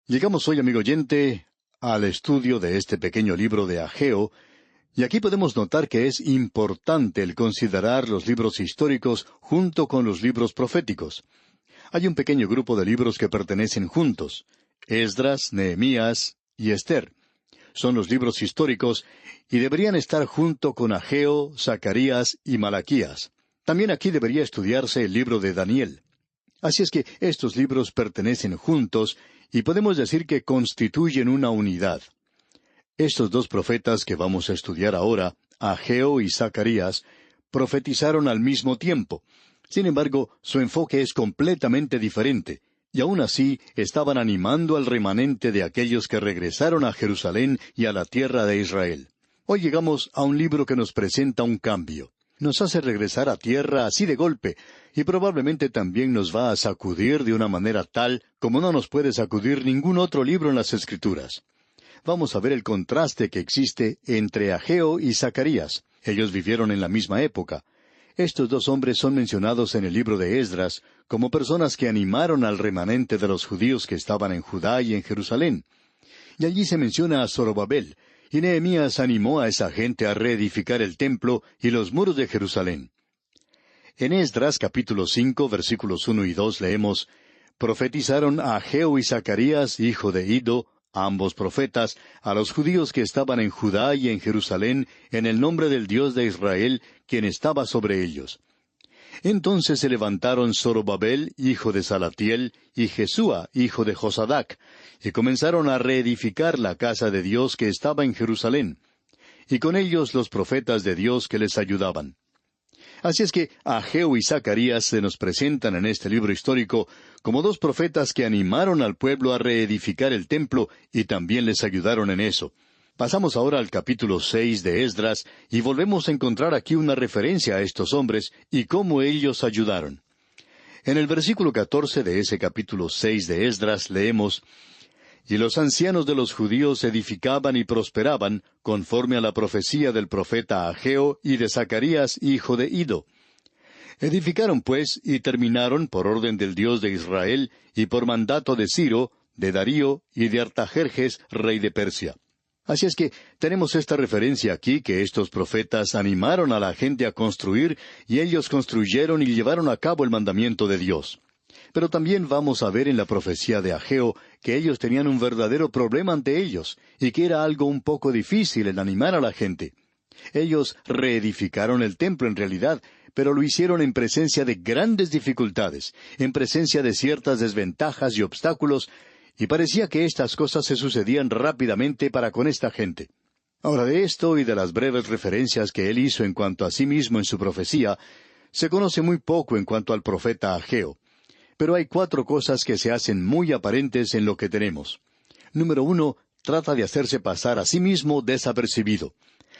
Llegamos hoy, amigo oyente, al estudio de este pequeño libro de Ageo, y aquí podemos notar que es importante el considerar los libros históricos junto con los libros proféticos. Hay un pequeño grupo de libros que pertenecen juntos: Esdras, Nehemías y Esther. Son los libros históricos y deberían estar junto con Ageo, Zacarías y Malaquías. También aquí debería estudiarse el libro de Daniel. Así es que estos libros pertenecen juntos y podemos decir que constituyen una unidad. Estos dos profetas que vamos a estudiar ahora, Ageo y Zacarías, profetizaron al mismo tiempo. Sin embargo, su enfoque es completamente diferente, y aún así estaban animando al remanente de aquellos que regresaron a Jerusalén y a la tierra de Israel. Hoy llegamos a un libro que nos presenta un cambio. Nos hace regresar a tierra así de golpe, y probablemente también nos va a sacudir de una manera tal como no nos puede sacudir ningún otro libro en las Escrituras. Vamos a ver el contraste que existe entre Ageo y Zacarías. Ellos vivieron en la misma época. Estos dos hombres son mencionados en el libro de Esdras como personas que animaron al remanente de los judíos que estaban en Judá y en Jerusalén. Y allí se menciona a Zorobabel, y Nehemías animó a esa gente a reedificar el templo y los muros de Jerusalén. En Esdras capítulo 5, versículos 1 y 2 leemos: «Profetizaron a Ageo y Zacarías, hijo de Iddo, ambos profetas, a los judíos que estaban en Judá y en Jerusalén, en el nombre del Dios de Israel, quien estaba sobre ellos. Entonces se levantaron Zorobabel, hijo de Salatiel, y Jesúa, hijo de Josadac, y comenzaron a reedificar la casa de Dios que estaba en Jerusalén, y con ellos los profetas de Dios que les ayudaban». Así es que Ageo y Zacarías se nos presentan en este libro histórico como dos profetas que animaron al pueblo a reedificar el templo y también les ayudaron en eso. Pasamos ahora al capítulo 6 de Esdras y volvemos a encontrar aquí una referencia a estos hombres y cómo ellos ayudaron. En el versículo 14 de ese capítulo 6 de Esdras leemos: «Y los ancianos de los judíos edificaban y prosperaban, conforme a la profecía del profeta Ageo y de Zacarías, hijo de Iddo. Edificaron pues y terminaron por orden del Dios de Israel y por mandato de Ciro, de Darío y de Artajerjes, rey de Persia». Así es que tenemos esta referencia aquí que estos profetas animaron a la gente a construir, y ellos construyeron y llevaron a cabo el mandamiento de Dios. Pero también vamos a ver en la profecía de Ageo que ellos tenían un verdadero problema ante ellos, y que era algo un poco difícil el animar a la gente. Ellos reedificaron el templo en realidad, pero lo hicieron en presencia de grandes dificultades, en presencia de ciertas desventajas y obstáculos, y parecía que estas cosas se sucedían rápidamente para con esta gente. Ahora, de esto y de las breves referencias que él hizo en cuanto a sí mismo en su profecía, se conoce muy poco en cuanto al profeta Ageo. Pero hay 4 cosas que se hacen muy aparentes en lo que tenemos. Número 1, trata de hacerse pasar a sí mismo desapercibido.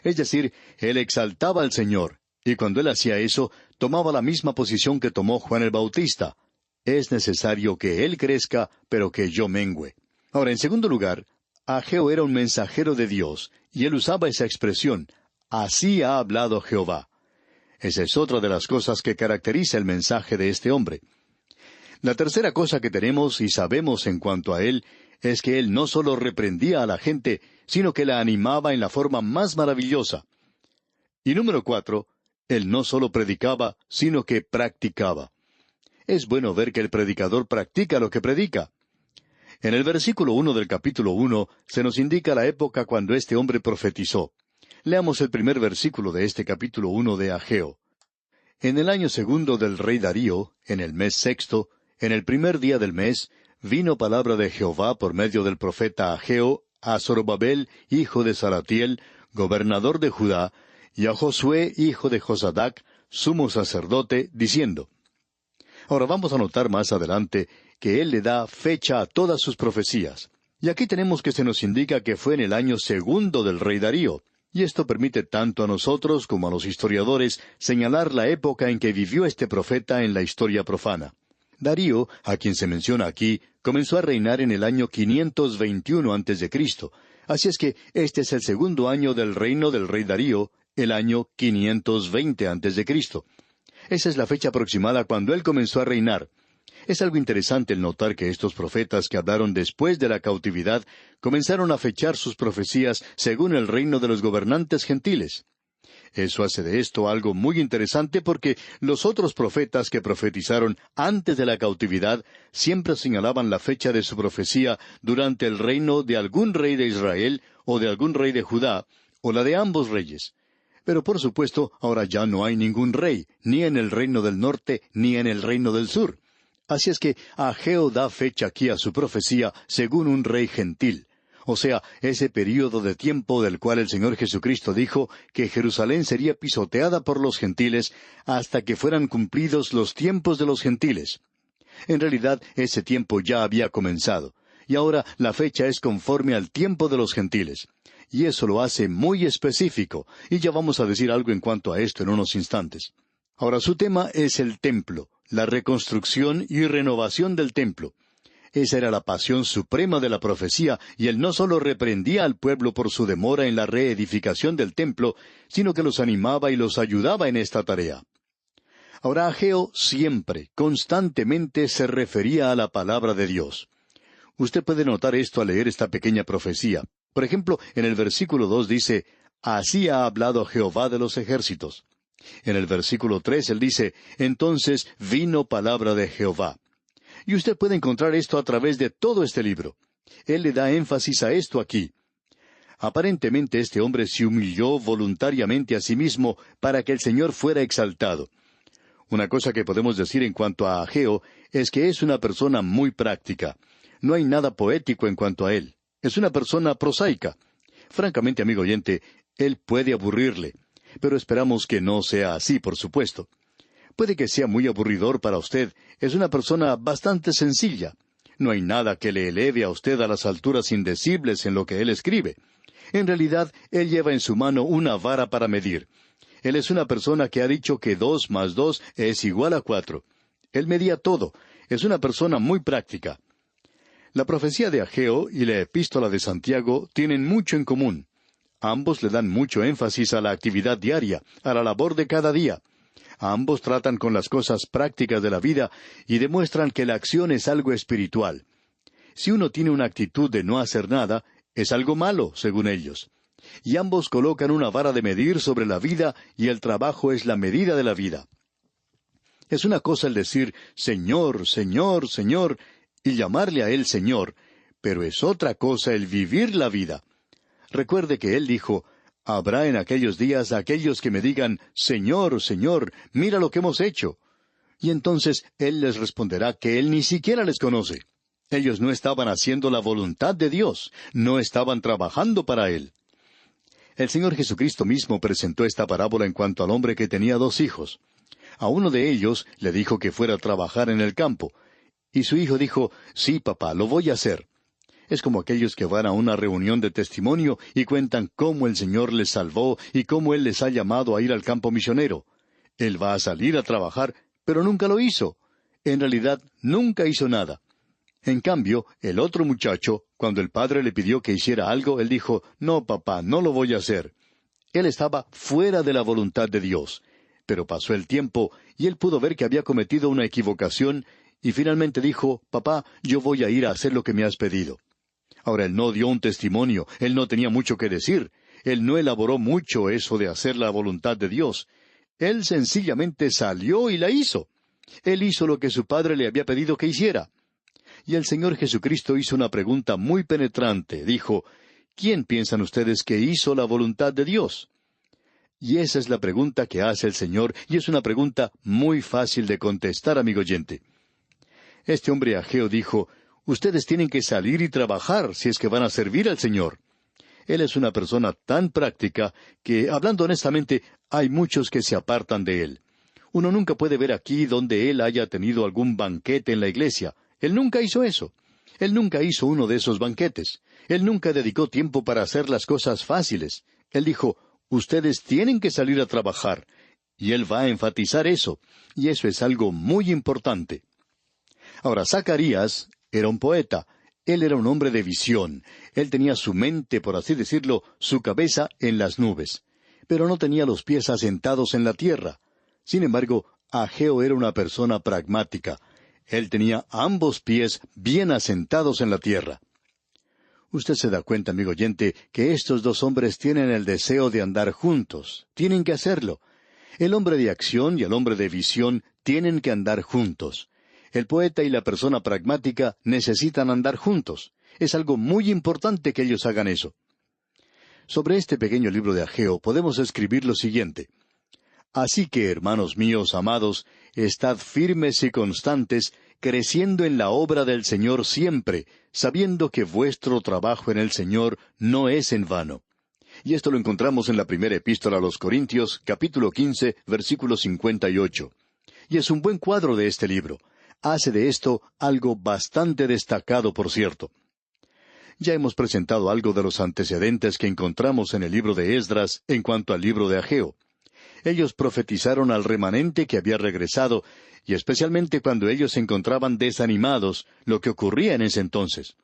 Es decir, él exaltaba al Señor, y cuando él hacía eso, tomaba la misma posición que tomó Juan el Bautista. Es necesario que él crezca, pero que yo mengüe. Ahora, en segundo lugar, Ageo era un mensajero de Dios, y él usaba esa expresión: «Así ha hablado Jehová». Esa es otra de las cosas que caracteriza el mensaje de este hombre. La tercera cosa que tenemos y sabemos en cuanto a él es que él no solo reprendía a la gente, sino que la animaba en la forma más maravillosa. Y número 4, él no solo predicaba, sino que practicaba. Es bueno ver que el predicador practica lo que predica. En el versículo 1 del capítulo 1 se nos indica la época cuando este hombre profetizó. Leamos el primer versículo de este capítulo 1 de Ageo. «En el año 2 del rey Darío, en el mes 6, en el primer día del mes, vino palabra de Jehová por medio del profeta Ageo a Zorobabel, hijo de Salatiel, gobernador de Judá, y a Josué, hijo de Josadac, sumo sacerdote, diciendo». Ahora vamos a notar más adelante que él le da fecha a todas sus profecías. Y aquí tenemos que se nos indica que fue en el año 2 del rey Darío. Y esto permite tanto a nosotros como a los historiadores señalar la época en que vivió este profeta en la historia profana. Darío, a quien se menciona aquí, comenzó a reinar en el año 521 a.C., así es que este es el 2 año del reino del rey Darío, el año 520 a.C. Esa es la fecha aproximada cuando él comenzó a reinar. Es algo interesante el notar que estos profetas que hablaron después de la cautividad comenzaron a fechar sus profecías según el reino de los gobernantes gentiles. Eso hace de esto algo muy interesante porque los otros profetas que profetizaron antes de la cautividad siempre señalaban la fecha de su profecía durante el reino de algún rey de Israel o de algún rey de Judá, o la de ambos reyes. Pero por supuesto, ahora ya no hay ningún rey, ni en el reino del norte, ni en el reino del sur. Así es que Ageo da fecha aquí a su profecía según un rey gentil. O sea, ese período de tiempo del cual el Señor Jesucristo dijo que Jerusalén sería pisoteada por los gentiles hasta que fueran cumplidos los tiempos de los gentiles. En realidad, ese tiempo ya había comenzado, y ahora la fecha es conforme al tiempo de los gentiles. Y eso lo hace muy específico, y ya vamos a decir algo en cuanto a esto en unos instantes. Ahora, su tema es el templo, la reconstrucción y renovación del templo. Esa era la pasión suprema de la profecía, y él no solo reprendía al pueblo por su demora en la reedificación del templo, sino que los animaba y los ayudaba en esta tarea. Ahora, Ageo siempre, constantemente se refería a la palabra de Dios. Usted puede notar esto al leer esta pequeña profecía. Por ejemplo, en el versículo 2 dice, «Así ha hablado Jehová de los ejércitos». En el versículo 3 él dice, «Entonces vino palabra de Jehová». Y usted puede encontrar esto a través de todo este libro. Él le da énfasis a esto aquí. Aparentemente este hombre se humilló voluntariamente a sí mismo para que el Señor fuera exaltado. Una cosa que podemos decir en cuanto a Ageo es que es una persona muy práctica. No hay nada poético en cuanto a él. Es una persona prosaica. Francamente, amigo oyente, él puede aburrirle. Pero esperamos que no sea así, por supuesto. Puede que sea muy aburridor para usted. Es una persona bastante sencilla. No hay nada que le eleve a usted a las alturas indecibles en lo que él escribe. En realidad, él lleva en su mano una vara para medir. Él es una persona que ha dicho que 2 más 2 es igual a 4. Él medía todo. Es una persona muy práctica. La profecía de Ageo y la epístola de Santiago tienen mucho en común. Ambos le dan mucho énfasis a la actividad diaria, a la labor de cada día. Ambos tratan con las cosas prácticas de la vida y demuestran que la acción es algo espiritual. Si uno tiene una actitud de no hacer nada, es algo malo, según ellos. Y ambos colocan una vara de medir sobre la vida y el trabajo es la medida de la vida. Es una cosa el decir, Señor, Señor, Señor, y llamarle a Él Señor, pero es otra cosa el vivir la vida. Recuerde que Él dijo, «Habrá en aquellos días aquellos que me digan, Señor, Señor, mira lo que hemos hecho». Y entonces Él les responderá que Él ni siquiera les conoce. Ellos no estaban haciendo la voluntad de Dios, no estaban trabajando para Él. El Señor Jesucristo mismo presentó esta parábola en cuanto al hombre que tenía 2 hijos. A uno de ellos le dijo que fuera a trabajar en el campo. Y su hijo dijo, «Sí, papá, lo voy a hacer». Es como aquellos que van a una reunión de testimonio y cuentan cómo el Señor les salvó y cómo Él les ha llamado a ir al campo misionero. Él va a salir a trabajar, pero nunca lo hizo. En realidad, nunca hizo nada. En cambio, el otro muchacho, cuando el padre le pidió que hiciera algo, él dijo, «No, papá, no lo voy a hacer». Él estaba fuera de la voluntad de Dios. Pero pasó el tiempo y él pudo ver que había cometido una equivocación y finalmente dijo, «Papá, yo voy a ir a hacer lo que me has pedido». Ahora, él no dio un testimonio, él no tenía mucho que decir, él no elaboró mucho eso de hacer la voluntad de Dios. Él sencillamente salió y la hizo. Él hizo lo que su padre le había pedido que hiciera. Y el Señor Jesucristo hizo una pregunta muy penetrante. Dijo, ¿quién piensan ustedes que hizo la voluntad de Dios? Y esa es la pregunta que hace el Señor, y es una pregunta muy fácil de contestar, amigo oyente. Este hombre Ageo dijo, ustedes tienen que salir y trabajar si es que van a servir al Señor. Él es una persona tan práctica que, hablando honestamente, hay muchos que se apartan de él. Uno nunca puede ver aquí donde él haya tenido algún banquete en la iglesia. Él nunca hizo eso. Él nunca hizo uno de esos banquetes. Él nunca dedicó tiempo para hacer las cosas fáciles. Él dijo, ustedes tienen que salir a trabajar. Y él va a enfatizar eso. Y eso es algo muy importante. Ahora, Zacarías era un poeta. Él era un hombre de visión. Él tenía su mente, por así decirlo, su cabeza en las nubes. Pero no tenía los pies asentados en la tierra. Sin embargo, Ageo era una persona pragmática. Él tenía ambos pies bien asentados en la tierra. Usted se da cuenta, amigo oyente, que estos dos hombres tienen el deseo de andar juntos. Tienen que hacerlo. El hombre de acción y el hombre de visión tienen que andar juntos. El poeta y la persona pragmática necesitan andar juntos. Es algo muy importante que ellos hagan eso. Sobre este pequeño libro de Ageo podemos escribir lo siguiente. Así que, hermanos míos amados, estad firmes y constantes, creciendo en la obra del Señor siempre, sabiendo que vuestro trabajo en el Señor no es en vano. Y esto lo encontramos en la primera epístola a los Corintios, capítulo 15, versículo 58. Y es un buen cuadro de este libro. Hace de esto algo bastante destacado, por cierto. Ya hemos presentado algo de los antecedentes que encontramos en el libro de Esdras en cuanto al libro de Ageo. Ellos profetizaron al remanente que había regresado, y especialmente cuando ellos se encontraban desanimados, lo que ocurría en ese entonces.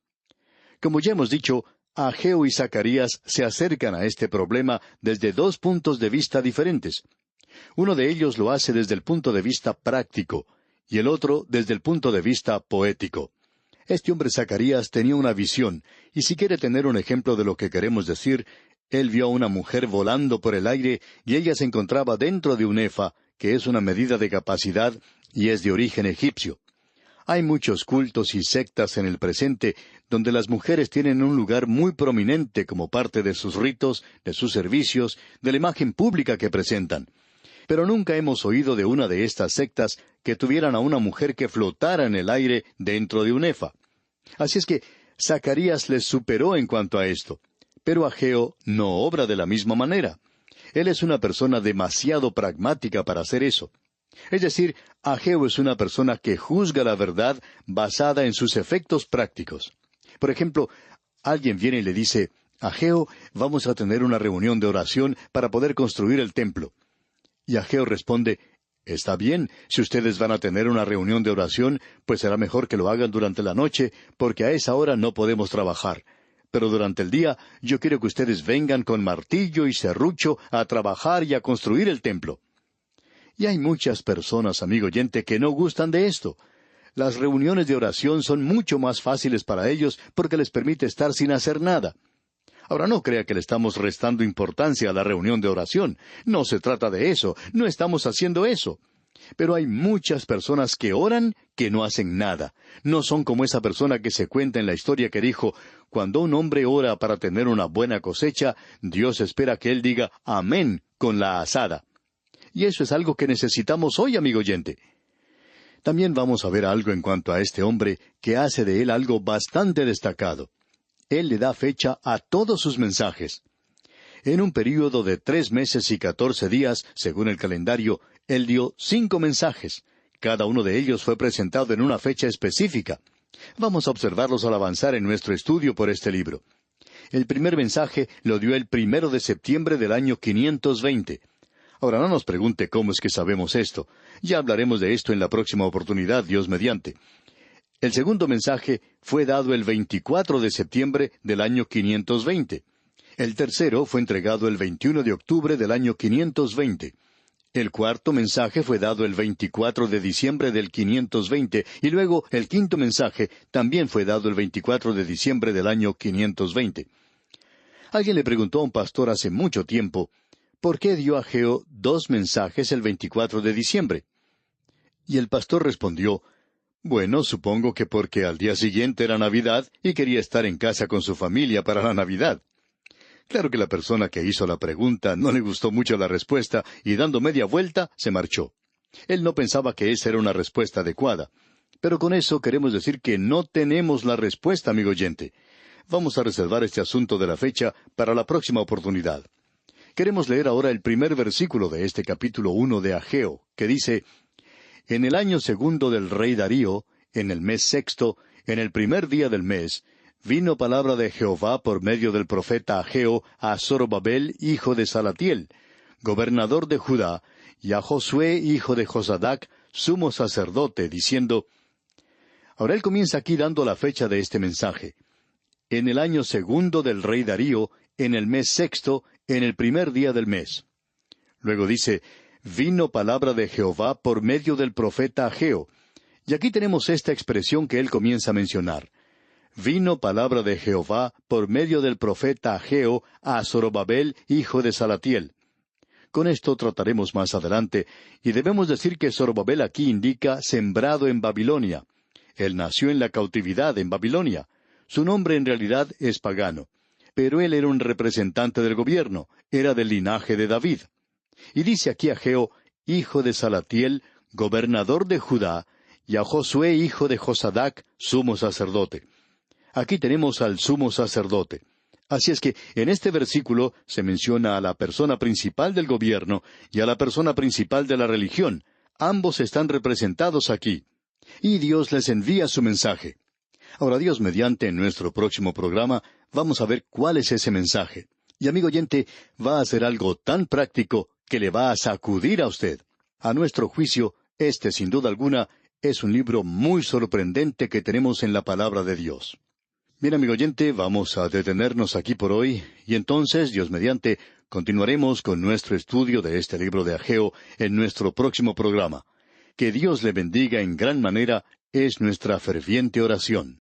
Como ya hemos dicho, Ageo y Zacarías se acercan a este problema desde dos puntos de vista diferentes. Uno de ellos lo hace desde el punto de vista práctico, y el otro desde el punto de vista poético. Este hombre Zacarías tenía una visión, y si quiere tener un ejemplo de lo que queremos decir, él vio a una mujer volando por el aire y ella se encontraba dentro de un efa, que es una medida de capacidad y es de origen egipcio. Hay muchos cultos y sectas en el presente donde las mujeres tienen un lugar muy prominente como parte de sus ritos, de sus servicios, de la imagen pública que presentan. Pero nunca hemos oído de una de estas sectas que tuvieran a una mujer que flotara en el aire dentro de un efa. Así es que Zacarías les superó en cuanto a esto. Pero Ageo no obra de la misma manera. Él es una persona demasiado pragmática para hacer eso. Es decir, Ageo es una persona que juzga la verdad basada en sus efectos prácticos. Por ejemplo, alguien viene y le dice, Ageo, vamos a tener una reunión de oración para poder construir el templo. Y Ageo responde, está bien, si ustedes van a tener una reunión de oración, pues será mejor que lo hagan durante la noche, porque a esa hora no podemos trabajar. Pero durante el día yo quiero que ustedes vengan con martillo y serrucho a trabajar y a construir el templo. Y hay muchas personas, amigo oyente, que no gustan de esto. Las reuniones de oración son mucho más fáciles para ellos porque les permite estar sin hacer nada. Ahora no crea que le estamos restando importancia a la reunión de oración. No se trata de eso, no estamos haciendo eso. Pero hay muchas personas que oran que no hacen nada. No son como esa persona que se cuenta en la historia que dijo, cuando un hombre ora para tener una buena cosecha, Dios espera que él diga amén con la azada. Y eso es algo que necesitamos hoy, amigo oyente. También vamos a ver algo en cuanto a este hombre que hace de él algo bastante destacado. Él le da fecha a todos sus mensajes. En un período de 3 meses y 14 días, según el calendario, él dio 5 mensajes. Cada uno de ellos fue presentado en una fecha específica. Vamos a observarlos al avanzar en nuestro estudio por este libro. El primer mensaje lo dio el 1 de septiembre del año 520. Ahora no nos pregunte cómo es que sabemos esto. Ya hablaremos de esto en la próxima oportunidad, Dios mediante. El segundo mensaje fue dado el 24 de septiembre del año 520. El tercero fue entregado el 21 de octubre del año 520. El cuarto mensaje fue dado el 24 de diciembre del 520, y luego el quinto mensaje también fue dado el 24 de diciembre del año 520. Alguien le preguntó a un pastor hace mucho tiempo, ¿por qué dio Ageo 2 mensajes el 24 de diciembre? Y el pastor respondió, bueno, supongo que porque al día siguiente era Navidad y quería estar en casa con su familia para la Navidad. Claro que la persona que hizo la pregunta no le gustó mucho la respuesta y dando media vuelta se marchó. Él no pensaba que esa era una respuesta adecuada. Pero con eso queremos decir que no tenemos la respuesta, amigo oyente. Vamos a reservar este asunto de la fecha para la próxima oportunidad. Queremos leer ahora el primer versículo de este capítulo 1 de Ageo, que dice, en el año segundo del rey Darío, en el mes sexto, en el primer día del mes, vino palabra de Jehová por medio del profeta Ageo a Zorobabel, hijo de Salatiel, gobernador de Judá, y a Josué, hijo de Josadac, sumo sacerdote, diciendo... Ahora él comienza aquí dando la fecha de este mensaje. En el año segundo del rey Darío, en el mes sexto, en el primer día del mes. Luego dice, vino palabra de Jehová por medio del profeta Ageo. Y aquí tenemos esta expresión que él comienza a mencionar. Vino palabra de Jehová por medio del profeta Ageo a Zorobabel, hijo de Salatiel. Con esto trataremos más adelante, y debemos decir que Zorobabel aquí indica sembrado en Babilonia. Él nació en la cautividad en Babilonia. Su nombre en realidad es pagano. Pero él era un representante del gobierno, era del linaje de David. Y dice aquí Ageo, hijo de Salatiel, gobernador de Judá, y a Josué, hijo de Josadac, sumo sacerdote. Aquí tenemos al sumo sacerdote. Así es que en este versículo se menciona a la persona principal del gobierno y a la persona principal de la religión. Ambos están representados aquí. Y Dios les envía su mensaje. Ahora, Dios mediante, en nuestro próximo programa, vamos a ver cuál es ese mensaje. Y amigo oyente, va a ser algo tan práctico que le va a sacudir a usted. A nuestro juicio, este, sin duda alguna, es un libro muy sorprendente que tenemos en la palabra de Dios. Bien, amigo oyente, vamos a detenernos aquí por hoy, y entonces, Dios mediante, continuaremos con nuestro estudio de este libro de Ageo en nuestro próximo programa. Que Dios le bendiga en gran manera es nuestra ferviente oración.